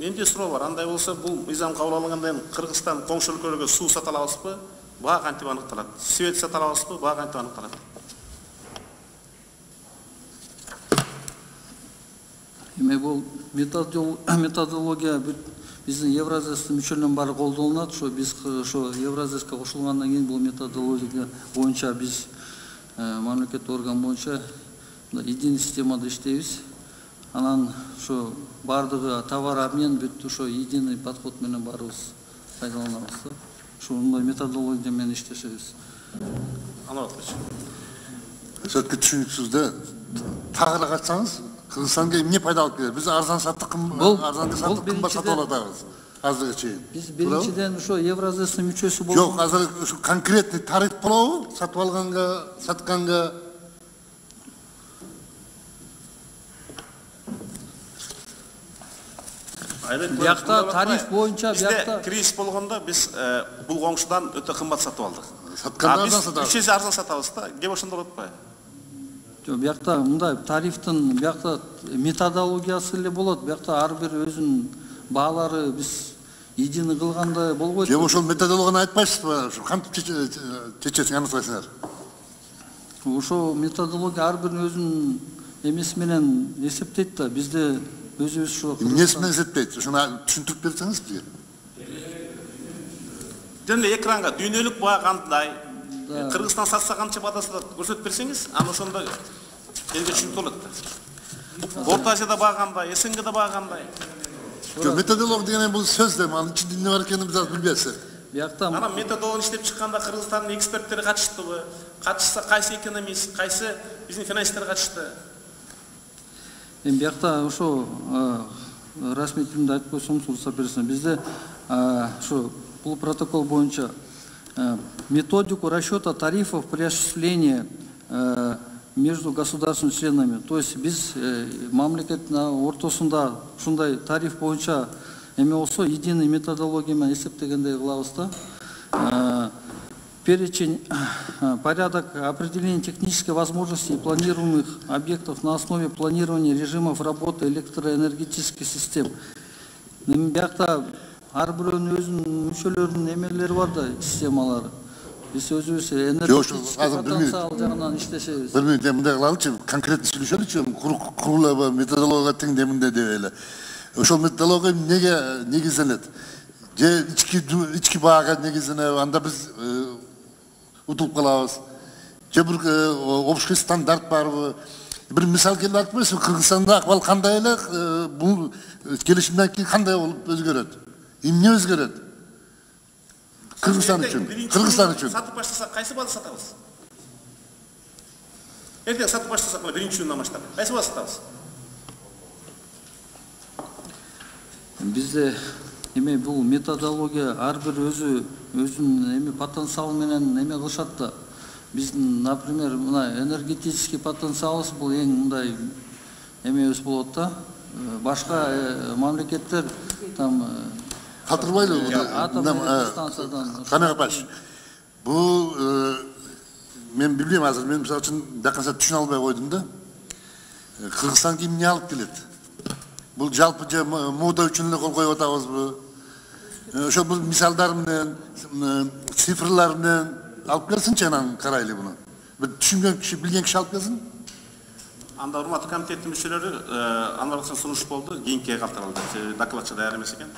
Менде суроо бар. Андай болса, бул мыйзам кабыл алынгандан кийин Кыргызстан коңшу өлкөлөргө суу сата алабызбы? Баа кантип аныкталат? Свет сата алабызбы? Баа кантип аныкталат? Бул методология биздин Евразиястын мүчөлөрүнүн баары колдонулат. Ошо биз ошо Евразияга кошулгандан кийин бул методология боюнча биз мамлекеттик орган боюнча единый системада иштейбиз. Анан ошо бардыгы товар обмен бүт ошо единый подход менен баарыбыз пайдаланабыз да. Ушундай методология менен иштешебиз. Анар Атбаевич. Сөткө түшүнүксүз да. Тагыра качсаңыз, Кыргызстанга эмне пайда алып келет? Биз арзан саттык, арзанга саттык кымбат сатып алатабыз. Азыркы чейин. Биз биринчиден ошо Евразиясынын мүчөсү болуп. Жок, азыр конкретный тариф болобу? Сатып алганга, сатканга. Биякта тариф боюнча биякта кризис болгондо биз бул коңшудан өтө кымбат сатып алдык. Сатканда арзан сатабыз. 3 эсе арзан сатабыз да. Кеп ошондо болот атпайбы? Жок, биякта мындай тарифтин биякта методологиясы эле болот. Биякта ар бир өзүнүн баалары биз единый кылгандай болбойт. Же ошол методологияны айтпайсызбы? Ошо кантип чечесиң аныктайсыңар? Ошо методология ар бир өзүнүн эмеси менен эсептейт да. Бизде өзүбүз ошо эмнеси менен эсептейт? Ошону түшүндүрүп берсеңиз бизге. Жөн эле экранга дүйнөлүк баа кандай, Кыргызстан сатса канча баада сатат көрсөтүп берсеңиз, аны ошондо элге түшүнүп болот да. Орто Азияда баа кандай, СНГда баа кандай. Методолог деген бул сөз да, анын ичинде эмне бар экенин биз азыр билбейбиз. Биякта анан методологияны иштеп чыкканда Кыргызстандын эксперттери катыштыбы? Катышса кайсы экономист, кайсы биздин финансисттер катышты? Биякта ошо расмий тилинде айтып койсом, уруксат берсең, бизде ошо бул протокол боюнча методику расчета тарифов при осуществлении между государственными членами. То есть биз мамлекеттин ортосунда ушундай тариф боюнча эме болсо единый методология менен эсептегендей кылабыз да. Перечень, порядок определения технической возможности планируемых объектов на основе планирования режимов работы электроэнергетических систем. Биякта ар бирөөнүн өзүнүн мүчөлөрүнүн эмелери бар да, системалары. Биз өзүбүз энергетический потенциал жагынан иштешебиз. Бир минут мындай кылалычы, конкретно сүйлөшөлүчү, курулуп методология тең деминде деп эле. Ошол методология эмнеге негизделет? Же ички баага негизделет, анда биз утулуп калабыз. Же бир общий стандарт барбы? Бир мисал келип айтып берсиңиз, Кыргызстанда акыбал кандай эле, бул келишимден кийин кандай болуп өзгөрөт? Эмне өзгөрөт? Кыргызстан үчүн. Сатып баштасак кайсы баада сатабыз? Эртең сатып баштасак биринчи күнүнөн баштап кайсы баада сатабыз? Бизде эме бул методология ар бир өзүнүн эме потенциалы менен эме кылышат да. Биздин, например, мына энергетический потенциалыбыз бул эң мындай эмебиз болот да. Башка мамлекеттер там калтырбайлы атомдук станциядан. Кана капаш. Бул мен билбейм азыр, мен мисалы үчүн даканса түшүнө албай койдум да. Кыргызстанга эмне алып келет? Бул жалпы же мода үчүн эле кол коюп атабызбы? Ошо бул мисалдар менен, цифрлар менен алып келсинчи, анан карайлы буну. Бир түшүнгөн киши, билген киши алып келсин. Анда урматтуу комитеттин мүчөлөрү Анвар сунуш болду, кийинкиге калтырылды. Докладчы даяр эмес экен.